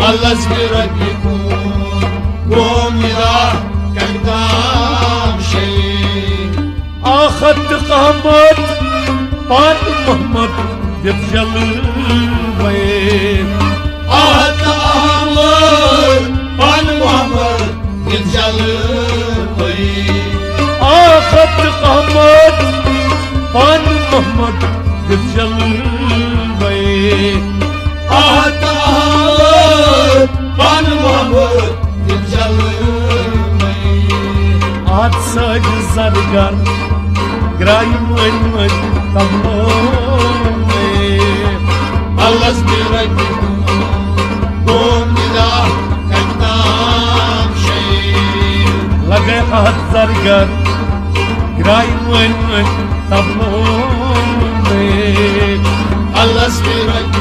الله اصبرك يكون قوم راح كذاب شيء اخذت قامت بعد محمد يتجل البيت اخذت قامت بعد محمد يتجل البيت اخذت قامت بعد محمد يتجل البيت اخذت قامت بعد محمد يتجل البيت عاد ساج زرقر قرايم وين طموني الله اصبرك قوم راح كذاب شيء لقي عاد زرقر قرايم وين طموني الله اصبرك